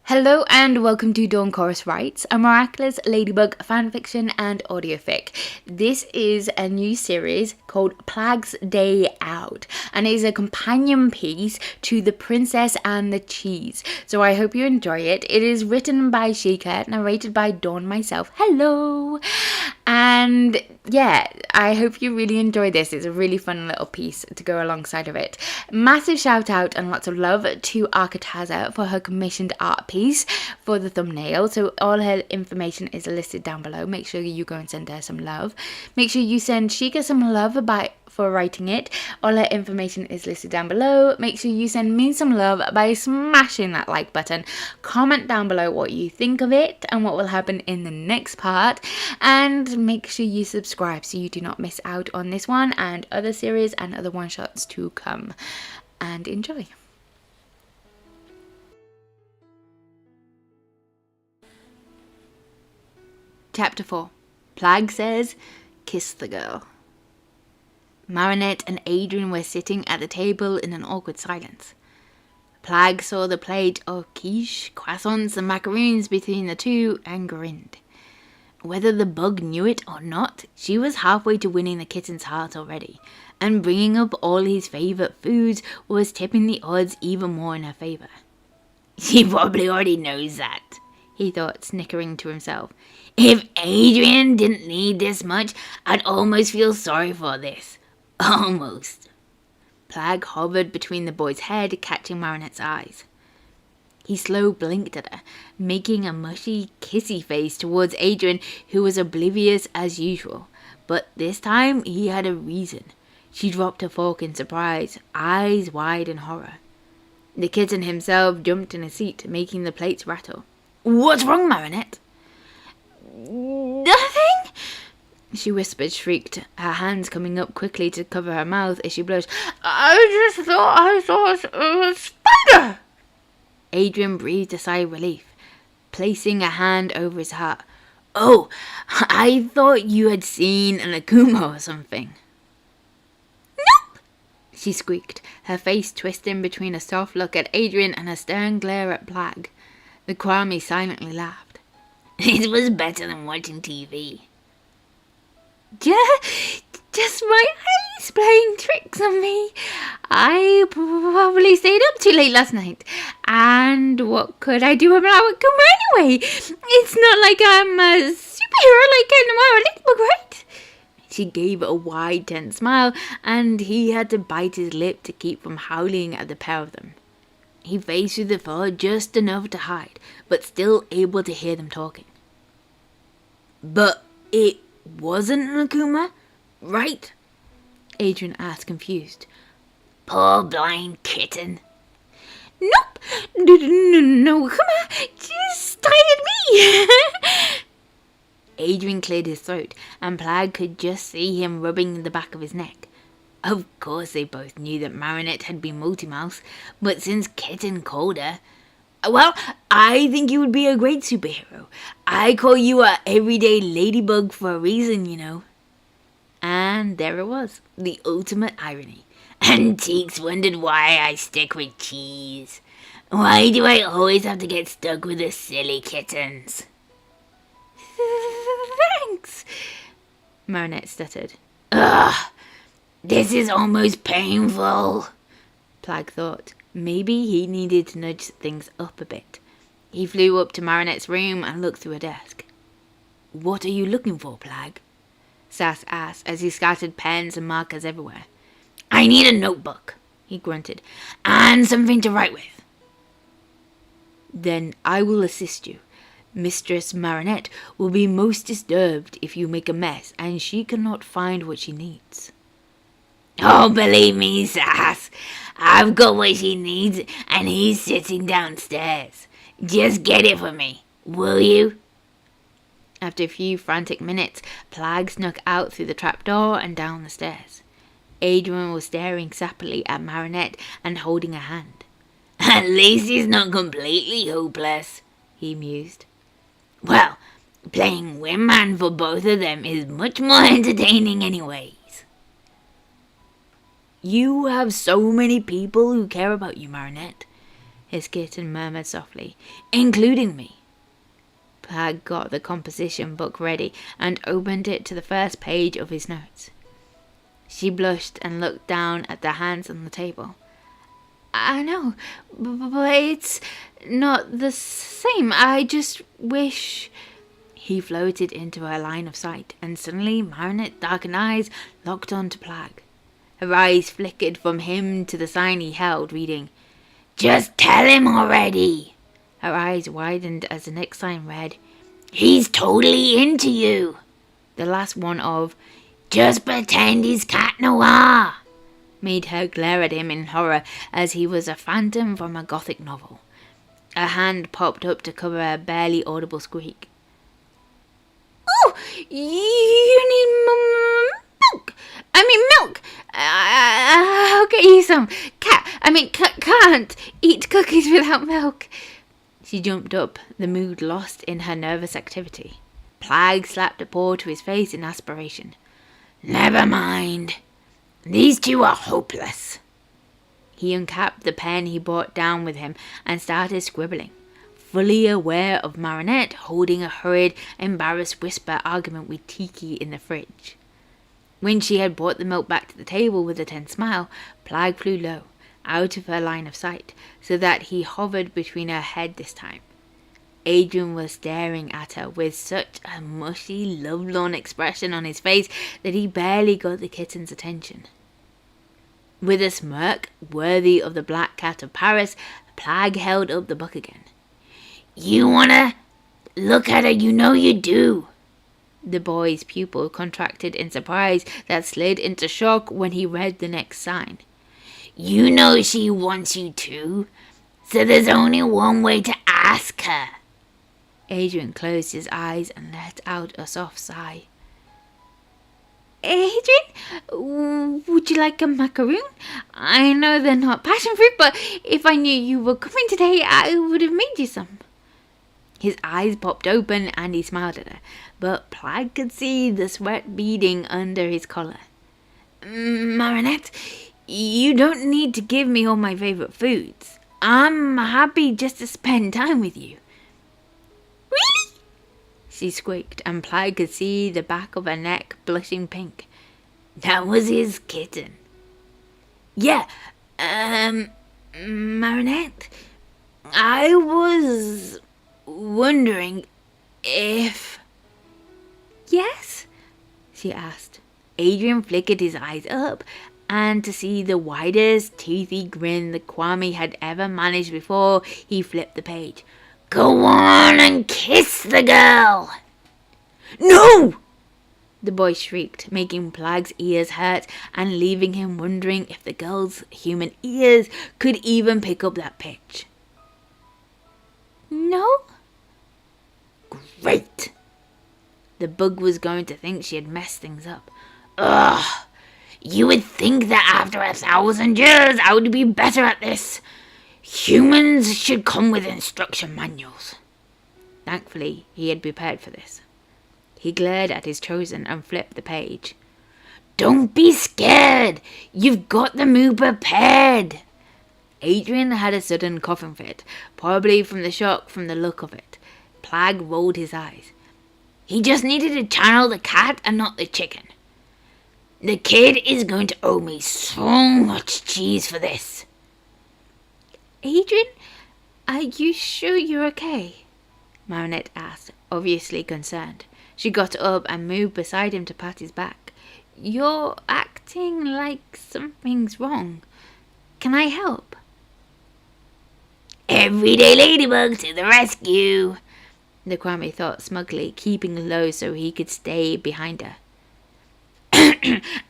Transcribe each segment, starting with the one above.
Hello and welcome to Dawn Chorus Writes, a Miraculous Ladybug fanfiction and audiofic. This is a new series called Plagg's Day Out and is a companion piece to The Princess and the Cheese. So I hope you enjoy it. It is written by Jheqia, narrated by Dawn myself. Hello! And yeah, I hope you really enjoy this. It's a really fun little piece to go alongside of it. Massive shout out and lots of love to Arkatza for her commissioned art piece for the thumbnail. So all her information is listed down below. Make sure you go and send her some love. Make sure you send Jheqia some love for writing it. All her information is listed down below. Make sure you send me some love by smashing that like button. Comment down below what you think of it and what will happen in the next part. And make sure you subscribe so you do not miss out on this one and other series and other one-shots to come. And enjoy. Chapter 4. Plagg says, kiss the girl. Marinette and Adrien were sitting at the table in an awkward silence. Plagg saw the plate of quiche, croissants and macaroons between the two and grinned. Whether the bug knew it or not, she was halfway to winning the kitten's heart already, and bringing up all his favourite foods was tipping the odds even more in her favour. She probably already knows that, he thought, snickering to himself. If Adrien didn't need this much, I'd almost feel sorry for this. Almost. Plagg hovered between the boy's head, catching Marinette's eyes. He slow blinked at her, making a mushy, kissy face towards Adrien, who was oblivious as usual. But this time he had a reason. She dropped her fork in surprise, eyes wide in horror. The kitten himself jumped in a seat, making the plates rattle. What's wrong, Marinette? Nothing? She whispered, shrieked, her hands coming up quickly to cover her mouth as she blushed. I just thought I saw a spider! Adrien breathed a sigh of relief, placing a hand over his heart. Oh, I thought you had seen an Akuma or something. Nope, she squeaked, her face twisting between a soft look at Adrien and a stern glare at Plagg. The Kwame silently laughed. It was better than watching TV. Just my eyes playing tricks on me. I probably stayed up too late last night. And what could I do about Akuma anyway? It's not like I'm a superhero like a Ladybug, right? She gave a wide, tense smile, and he had to bite his lip to keep from howling at the pair of them. He faced through the fur just enough to hide, but still able to hear them talking. But it wasn't an Akuma, right? Adrien asked, confused. Poor blind kitten. Nope, no Akuma, just tired me. Adrien cleared his throat, and Plagg could just see him rubbing the back of his neck. Of course they both knew that Marinette had been Multimouse, but since Kitten called her... Well, I think you would be a great superhero. I call you a everyday ladybug for a reason, you know. And there it was, the ultimate irony. And Teeks wondered why I stick with cheese. Why do I always have to get stuck with the silly kittens? Thanks, Marinette stuttered. Ugh, this is almost painful, Plagg thought. Maybe he needed to nudge things up a bit. He flew up to Marinette's room and looked through her desk. What are you looking for, Plagg? Sass asked as he scattered pens and markers everywhere. I need a notebook, he grunted, and something to write with. Then I will assist you. Mistress Marinette will be most disturbed if you make a mess and she cannot find what she needs. Oh, believe me, Sass, I've got what she needs and he's sitting downstairs. Just get it for me, will you? After a few frantic minutes, Plagg snuck out through the trapdoor and down the stairs. Adrien was staring sappily at Marinette and holding her hand. At least he's not completely hopeless, he mused. Well, playing wingman for both of them is much more entertaining anyways. You have so many people who care about you, Marinette. his kitten murmured softly. Including me. Plagg got the composition book ready and opened it to the first page of his notes. She blushed and looked down at the hands on the table. I know, but it's not the same. I just wish... He floated into her line of sight, and suddenly Marinette's darkened eyes locked on to Plagg. Her eyes flickered from him to the sign he held, reading, Just tell him already! Her eyes widened as the next sign read, He's totally into you! The last one of, Just pretend he's Cat Noir! Made her glare at him in horror as he was a phantom from a gothic novel. A hand popped up to cover a barely audible squeak. Oh, you need milk. Milk. I'll get you some. Can't eat cookies without milk. She jumped up, the mood lost in her nervous activity. Plagg slapped a paw to his face in aspiration. Never mind. These two are hopeless. He uncapped the pen he brought down with him and started scribbling, fully aware of Marinette holding a hurried, embarrassed whisper argument with Tikki in the fridge. When she had brought the milk back to the table with a tense smile, Plagg flew low, out of her line of sight, so that he hovered between her head this time. Adrien was staring at her with such a mushy, lovelorn expression on his face that he barely got the kitten's attention. With a smirk worthy of the Black Cat of Paris, Plagg held up the book again. You wanna look at her, you know you do. The boy's pupil contracted in surprise that slid into shock when he read the next sign. You know she wants you to, so there's only one way to ask her. Adrien closed his eyes and let out a soft sigh. Adrien, would you like a macaroon? I know they're not passion fruit, but if I knew you were coming today, I would have made you some. His eyes popped open and he smiled at her, but Plagg could see the sweat beading under his collar. Marinette, you don't need to give me all my favourite foods. I'm happy just to spend time with you. Really? She squeaked, and Plagg could see the back of her neck blushing pink. That was his kitten. Yeah, Marinette, I was wondering if... Yes? She asked. Adrien flickered his eyes up, and to see the widest, toothy grin that Kwame had ever managed before, he flipped the page. Go on and kiss the girl! No! The boy shrieked, making Plagg's ears hurt and leaving him wondering if the girl's human ears could even pick up that pitch. No? Great! The bug was going to think she had messed things up. Ugh! You would think that after 1,000 years I would be better at this. Humans should come with instruction manuals. Thankfully, he had prepared for this. He glared at his chosen and flipped the page. Don't be scared! You've got the move prepared! Adrien had a sudden coughing fit, probably from the shock from the look of it. Plagg rolled his eyes. He just needed to channel the cat and not the chicken. The kid is going to owe me so much cheese for this. Adrien, are you sure you're okay? Marinette asked, obviously concerned. She got up and moved beside him to pat his back. You're acting like something's wrong. Can I help? Everyday ladybug to the rescue, the Kwame thought smugly, keeping low so he could stay behind her.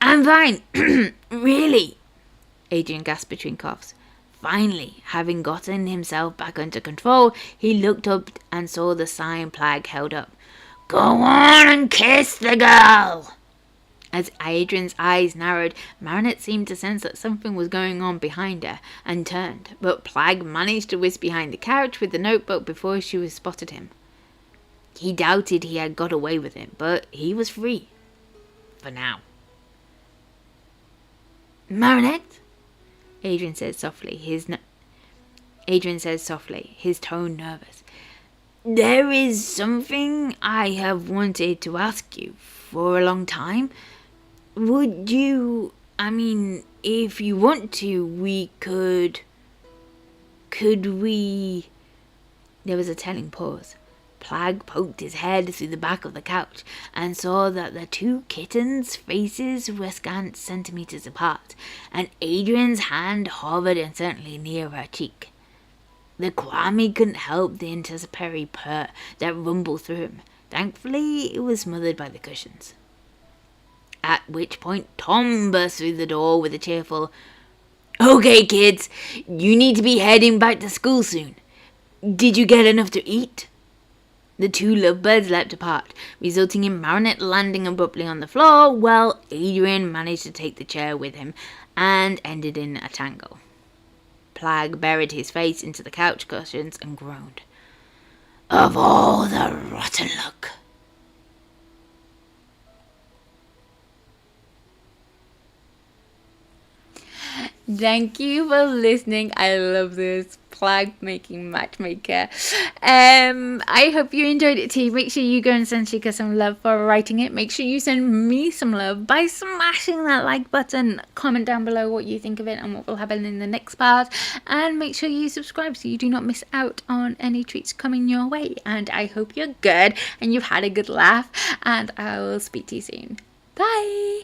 I'm fine, really, Adrien gasped between coughs. Finally, having gotten himself back under control, he looked up and saw the sign Plagg held up. Go on and kiss the girl! As Adrien's eyes narrowed, Marinette seemed to sense that something was going on behind her and turned, but Plagg managed to whisk behind the couch with the notebook before she spotted him. He doubted he had got away with it, but he was free. For now. Marinette? Adrien said softly, Adrien says softly, his tone nervous. There is something I have wanted to ask you for a long time. Would you, if you want to, we could we... There was a telling pause. Plagg poked his head through the back of the couch and saw that the two kittens' faces were scant centimeters apart, and Adrien's hand hovered uncertainly near her cheek. The Kwame couldn't help the anticipatory purr that rumbled through him. Thankfully, it was smothered by the cushions. At which point, Tom burst through the door with a cheerful, Okay, kids, you need to be heading back to school soon. Did you get enough to eat? The two lovebirds leapt apart, resulting in Marinette landing abruptly on the floor, while Adrien managed to take the chair with him and ended in a tangle. Plagg buried his face into the couch cushions and groaned. Of all the rotten luck. Thank you for listening. I love this Plagg making matchmaker. I hope you enjoyed it too. Make sure you go and send Jheqia some love for writing it. Make sure you send me some love by smashing that like button. Comment down below what you think of it and what will happen in the next part. And make sure you subscribe so you do not miss out on any treats coming your way. And I hope you're good and you've had a good laugh. And I will speak to you soon. Bye!